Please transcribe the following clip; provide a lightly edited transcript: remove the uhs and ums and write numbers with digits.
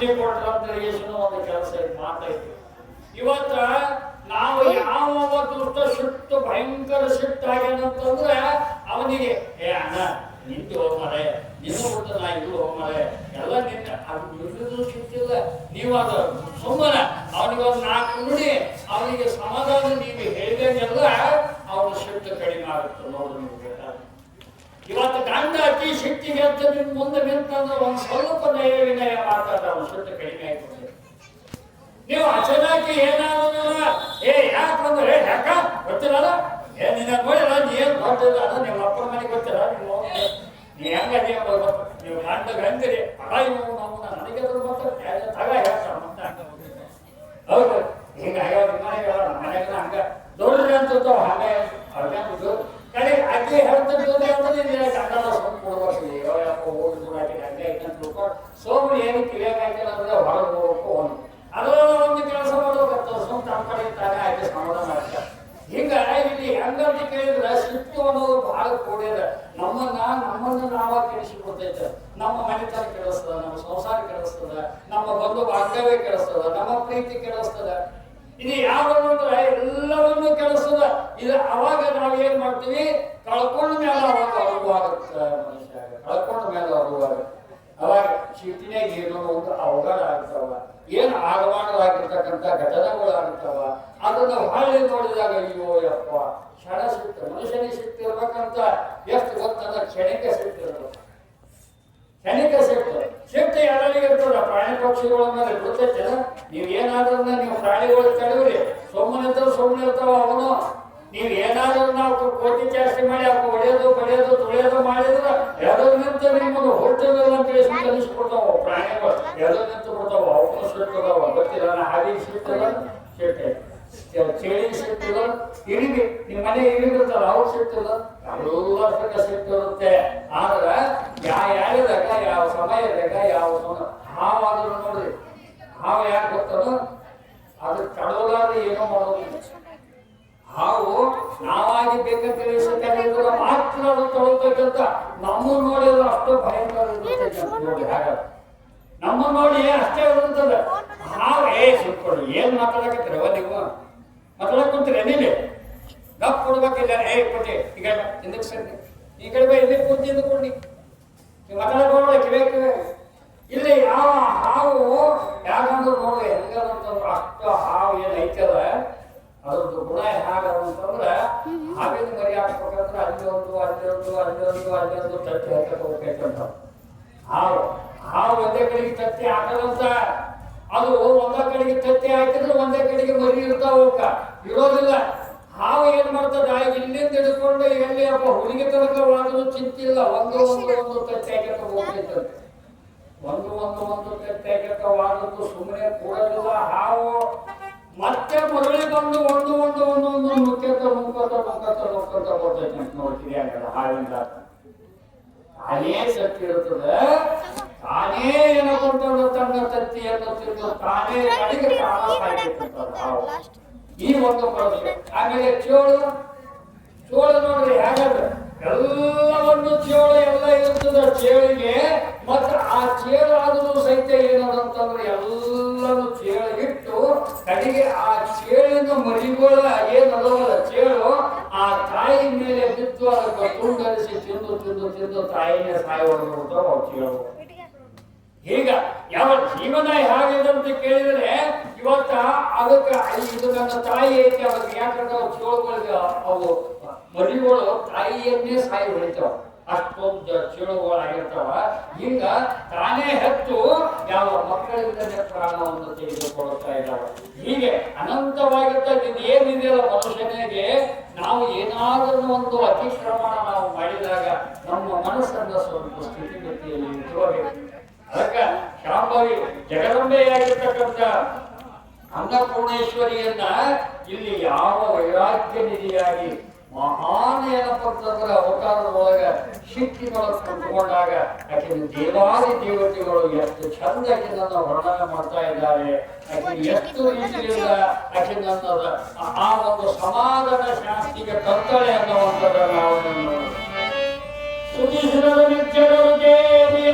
ಬುದ್ಧಿ ಕೊಟ್ಟರಂತ ಒಂದು ಕೆಲಸ ಮಾತಾಯ್ತು. ಇವತ್ತ ನಾವು ಯಾವ ದುಷ್ಟ ಸಿಟ್ಟು ಭಯಂಕರ ಸಿಟ್ಟಾಗ್ಯಾನಂತಂದ್ರೆ ಅವನಿಗೆ ಅಣ್ಣ ನಿಂತು ಹೋಗ್ಮಾರೆ, ನಿನ್ನ ಬಿಟ್ಟ ನಾ ಇದು ಹೋಗ್ಮಾರೆ ಎಲ್ಲ ನಿನ್ನ ಅದು ಸಿಟ್ಟಿಲ್ಲ. ನೀವು ಅದು ಸುಮ್ಮನೆ ಅವನಿಗೆ ಒಂದು 4 ನುಡಿ ಅವನಿಗೆ ಸಮಾಧಾನ ನೀವು ಹೇಳಿದಂಗೆಲ್ಲ ಅವನ ಸಿಟ್ಟು ಕಡಿಮೆ ಆಗುತ್ತೆ. ನೋಡು ನೀವು ಇವತ್ತು ಗಂಡ ಅತಿ ಸಿಟ್ಟಿಗೆ ಅಂತ ನಿಮ್ ಮುಂದೆ ನಿಂತಂದ್ರೆ ಒಂದು ಸ್ವಲ್ಪ ನಯ ವಿನಯ ಮಾತಾಡ ಅವನ ಸಿಟ್ಟು ಕಡಿಮೆ ಆಯ್ತು. ನೀವು ಅಚಾನಕ್ ಏನಾಗೋದಿಲ್ಲ, ಯಾಕಂದ್ರೆ ಯಾಕ ಗೊತ್ತಿರಲ್ಲ, ನಿನ್ನ ನೋಡಿಲ್ಲ ನೀ ಏನ್ ಗೊತ್ತಿಲ್ಲ ಅದ ನಿಮ್ಮ ಅಪ್ಪನ ಮನೆಗೆ ಗೊತ್ತಿಲ್ಲ, ನೀ ಹೆಂಗ ನೀವು ಗಂಡ ಗಂಡಿರಿ ನಾವು ನನಗೆ ತಗ ಹೇಳ್ತಾರ ಹೌದು. ಹಿಂಗಾಗಿ ನಮ್ಮ ಮನೆಗೆ ಹಂಗ ದೊಡ್ಡ್ರಿ ಅಂತ ಹಾಗೆ ಅವ್ರಿಗೆ ಕಡೆ ಅಜ್ಜಿ ಹೇಳ್ತಿರ್ತದೆ ಅಂದ್ರೆ ಗಂಡನ ಸೊಂದು ಕೊಡ್ಬೇಕು. ಯಪ್ಪ ಹೋಗಿ ಹಾಕಿ ಹಂಗೆ ಐತಂತ ತಿಳ್ಕೊಂಡು ಸೋಮು ಏನು ಕಿವಿಯಾಗ ಹಾಕಿಲ್ಲ ಅಂದ್ರೆ ಹೊರಗೆ ಹೋಗ್ಬೇಕು. ಅದರ ಒಂದು ಕೆಲಸ ಮಾಡ್ಬೇಕಂತ ಸ್ವಂತ ನಮ್ಮ ಕಡೆ ತಾನೇ ಆಯ್ತು ಸಮಾಧಾನ ಆಗ್ತದೆ. ಹಿಂಗಾಗಿ ಇಲ್ಲಿ ಹೆಂಗಂತ ಕೇಳಿದ್ರೆ ಸಿಟ್ಟು ಅನ್ನೋದು ಬಹಳ ಕೂಡಿದ ನಮ್ಮನ್ನು ನಾವ ಕೆಡಿಸಿಕೊಡ್ತೈತೆ. ನಮ್ಮ ಮನೆತನ ಕೆಡಿಸ್ತದ, ನಮ್ಮ ಸಂಸಾರ ಕೆಡಿಸ್ತದ, ನಮ್ಮ ಬಂಧು ಬಾಂಧವ್ಯ ಕೆಡಿಸ್ತದ, ನಮ್ಮ ಪ್ರೀತಿ ಕೆಡಿಸ್ತದ. ಇದು ಯಾವಂದ್ರೆ ಎಲ್ಲವನ್ನೂ ಕೆಡಿಸ್ತದ. ಇದು ಅವಾಗ ನಾವ್ ಏನ್ ಮಾಡ್ತೀವಿ, ಕಳ್ಕೊಂಡ ಮೇಲೆ ಅವಾಗ ಅರಿವಾಗುತ್ತೆ. ಮನುಷ್ಯ ಕಳ್ಕೊಂಡ ಮೇಲೆ ಅರಿವಾಗುತ್ತೆ. ಅವಾಗ ಸಿಟ್ಟಿನಾಗ ಏನೋ ಒಂದು ಅವಘಡ ಆಗ್ತಾವ, ಏನು ಆಗಬಾರ್ದಾಗಿರ್ತಕ್ಕಂಥ ಘಟನೆಗಳು ಆಗ್ತಾವ. ಅದನ್ನ ಹೊಳ್ಳಿ ನೋಡಿದಾಗ ಅಯ್ಯೋ ಯಪ್ಪ ಕ್ಷಣ ಸಿಟ್ಟು, ಮನುಷ್ಯನಿಗೆ ಸಿಟ್ಟಿರ್ಬೇಕಂತ ಎಷ್ಟು ಗೊತ್ತಂದ್ರೆ ಕ್ಷಣಿಕ ಸಿಟ್ಟಿರ್ಬೇಕು. ಕ್ಷಣಿಕ ಸಿಟ್ಟು ಎಲ್ಲರಿಗೂ ಇರ್ತದ. ಪ್ರಾಣಿ ಪಕ್ಷಿಗಳ ಮೇಲೆ ಬಿಡ್ತೈತೆ. ನೀವ್ ಏನಾದ್ರೂ ನೀವು ಪ್ರಾಣಿಗಳು ತಡವ್ರಿ, ಸುಮ್ಮನೆ ಇರ್ತಾವ ಅವನು. ನೀವ್ ಏನಾದ್ರೂ ನಾವು ಕೋಟಿ ಜಾಸ್ತಿ ಮಾಡಿ ಅವ್ರು ಹೊಡೆಯೋದು ಬಡಿಯೋದು ತುಳಿಯೋದು ಮಾಡಿದ್ರೆ ಎದೋ ನಿಂತ ನಿಮ್ಮನ್ನು ಹೊಟ್ಟೆಲ್ಲ ಅಂತೇಳಿ ಕಲಿಸ್ಕೊಡ್ತಾವ. ಪ್ರಾಣಿಗಳು ಎದೋ ನಿಂತು ಬಿಡ್ತಾವ. ಅವನು ಸಿಟ್ಟದಾವ ಗೊತ್ತಿಲ್ಲ. ಹಾಗೆ ಸಿಟ್ಟದ ಸಿಟ್ಟೆ, ಚೇಳಿಗೆ ಸಿಟ್ಟಿಲ್ಲ, ಇಳಿಗೆ ನಿಮ್ಮ ಮನೆ ಇಳಿಗಿರ್ತಾರ ಅವ್ರು ಸಿಟ್ಟಿಲ್ಲ, ಎಲ್ಲದಕ್ಕ ಸಿಟ್ಟಿರುತ್ತೆ. ಆದ್ರೆ ಯಾರಿದಾಗ ಯಾವ ಸಮಯದಾಗ ಯಾವ ಹಾವಾದ್ರೂ ನೋಡ್ರಿ, ಹಾವು ಯಾಕೆ ಗೊತ್ತದ, ಅದು ಕಡೋಲಾದ್ರೆ ಏನೋ ಮಾಡೋದಿಲ್ಲ. ಹಾವು ನಾವಾಗಿ ಬೇಕಂತ ತಿಳಿಸಿದ್ರೆ ಮಾತ್ರ ಅದು ತಗೊಳ್ಬೇಕಂತ ನಮ್ಮನ್ನು ನೋಡಿದ್ರೆ ಅಷ್ಟು ಭಯಂಕರ ನೋಡಿ. ಹಾಗಾದ್ರೆ ನಮ್ಮನ್ನು ನೋಡಿ ಅಷ್ಟೇ ಇರುತ್ತದೆ. ಹಾವು ಸುಟ್ಕೊಡಿ ಏನ್ ಮಾತಾಡಕತ್ತೀರ ನೀವು ಮಾತಾಡಕ್ ಕುಂತೀರಿ ನೀಲಿ ಗಪ್ ಕೊಡ್ಬೇಕಿಲ್ಲ. ಕೊಟ್ಟಿ ಈಗ ಹಿಂದಕ್ಕೆ ಸರಿ ಈ ಕಡೆ ಇಲ್ಲಿ ಕೂತಿ ಕೊಡಿ ಮಾತಾಡೋಣ ಕಿವೇ ಇಲ್ಲಿ ಯಾವ ಹಾವು ಯಾಕಂದ್ರೆ ನೋಡಿ ಹೆಂಗಂತಂದ್ರೆ ಅಷ್ಟು ಹಾವು ಏನ್ ಐತದ ಅದ್ರದ್ದು ಗುಣ ಹೇಗಂತಂದ್ರೆ ಹಾವಿನ ಮರಿ ಹಾಕ್ಬೇಕಂದ್ರೆ ಅಲ್ಲಿ ಒಂದು ತತ್ತಿ ಹಾಕಕ್ಕೆ ಹೋಗ್ಬೇಕಂತ. ಹಾವು ಒಂದೇ ಕಡೆಗೆ ತತ್ತಿ ಹಾಕದಂತ. ಅದು ಒಂದೇ ಕಡೆಗೆ ತತ್ತಿ ಹಾಕಿದ್ರೆ ಒಂದೇ ಕಡೆಗೆ ಮರಿ ಇರ್ತಾವ, ಇರೋದಿಲ್ಲ. ಹಾವು ಏನ್ ಮಾಡ್ತದ, ಇಲ್ಲಿಂದ ಹಿಡ್ಕೊಂಡು ಎಲ್ಲಿ ಹಬ್ಬ ಹುಡುಗಿ ತನಕ ಹೋದ್ರೂ ಚಿಂತಿಲ್ಲ. ಒಂದು ತತ್ತಿ ಹಾಕಕ್ಕೆ ಹೋಗ್ತೈತಂತೆ. ಒಂದು ತತ್ತಿ ಹಾಕಕ್ಕೆ ವಾದದ್ದು ಸುಮ್ಮನೆ ಕೂಡಲಿಲ್ಲ. ಹಾವು ಮತ್ತೆ ಮರಳಿ ಬಂದು ಒಂದು ಮುಖ್ಯತ ಕೊಡ್ತೈತೆ ನೋಡ್ತೀವಿ. ಆಗಲ್ಲ ಹಾವಿಂದ ತಾನೇ ತತ್ತಿ ಇರ್ತದೆ, ತಾನೇ ಏನಕೊಂಡ ತನ್ನ ತತ್ತಿಯನ್ನು ತಿಂದು ತಾನೇ ಕಡೆಗೆ ಹಾವು. ಈ ಒಂದು ಪ್ರಶ್ನೆ. ಆಮೇಲೆ ಚೋಳ ನೋಡ್ರಿ ಹೇಗಾದ್ರೆ ಎಲ್ಲವನ್ನು ಚೇಳು ಎಲ್ಲ ಇರ್ತದ. ಚೇಳಿಗೆ ಮತ್ತೆ ಆ ಚೇಳು ಆದರೂ ಸಹಿತ ಏನದಂತಂದ್ರೆ ಎಲ್ಲರೂ ಚೇಳಿಗಿಟ್ಟು ಕಡೆಗೆ ಆ ಚೇಳಿನ ಮರಿಗಳ ಏನದವಲ್ಲ ಚೇಳು ಆ ತಾಯಿ ಮೇಲೆ ಬಿದ್ದು ಅದಕ್ಕೆ ತುಂಡರಿಸಿ ತಿಂದು ತಾಯಿನೇ ಸಾಯಿ ಹೊಡೆದ್ಬಿಡ್ತಾವ ಅವು ಚೇಳು. ಈಗ ಯಾವ ಜೀವನ ಹೇಗಿದೆ ಅಂತ ಕೇಳಿದ್ರೆ ಇವತ್ತ ಅದಕ್ಕೆ ಇದು ನನ್ನ ತಾಯಿ ಐತಿ. ಅದಕ್ಕೆ ಯಾಕಂದ್ರೆ ಚೇಳುಗಳಿಗೆ ಅವು ಮರಿಗಳು ತಾಯಿಯನ್ನೇ ಸಾಯಿ ಹೊಡಿತಾವ. ಅಷ್ಟೊಂದು ಚೇಳುಗಳಾಗಿರ್ತಾವ. ಈಗ ತಾನೇ ಹೆತ್ತು ಯಾವ ಮಕ್ಕಳಿಂದಲೇ ಪ್ರಾಣವನ್ನು ತೆಗೆದುಕೊಳ್ಳುತ್ತಾ ಇದ್ದಾವೆ. ಹೀಗೆ ಅನಂತವಾಗಿರ್ತದೆ. ಇದು ಏನಿದೆಯಲ್ಲ ಮನುಷ್ಯನಿಗೆ ನಾವು ಏನಾದರೂ ಒಂದು ಅತಿಕ್ರಮಣ ನಾವು ಮಾಡಿದಾಗ ನಮ್ಮ ಮನಸ್ಸನ್ನ ಸ್ವಲ್ಪ ಸ್ಥಿತಿಗತಿಯಲ್ಲಿ ಇಟ್ಕೋಬೇಕು. ಅದಕ್ಕೆ ಶಾಂಭವಿ ಜಗದಂಬೆಯಾಗಿರ್ತಕ್ಕಂಥ ಅನ್ನಪೂರ್ಣೇಶ್ವರಿಯನ್ನ ಇಲ್ಲಿ ಯಾವ ವೈರಾಗ್ಯ ನಿಧಿಯಾಗಿ ಮಹಾನ್ ಏನಪ್ಪಂತಂದ್ರೆ ಅವತಾರದ ಒಳಗ ಶಿಕ್ತಿಗಳು ಕುತ್ಕೊಂಡಾಗ ಆಕೆ ದೇವಾದಿ ದೇವತೆಗಳು ಎಷ್ಟು ಚಂದ ಆಕೆನನ್ನ ವರ್ಣನೆ ಮಾಡ್ತಾ ಇದ್ದಾರೆ. ಆಕೆ ಎಷ್ಟು ರೀತಿಯಿಂದ ಆಕೆ ನನ್ನದ ಆ ಒಂದು ಸಮಾಧಾನ ಶಾಸ್ತಿಗೆ ತರ್ತಾಳೆ ಅನ್ನುವಂಥದ್ದು ನಾವು ಸುಖಿಸಿದರು ನಿತ್ಯಗಳು ದೇವಿಯ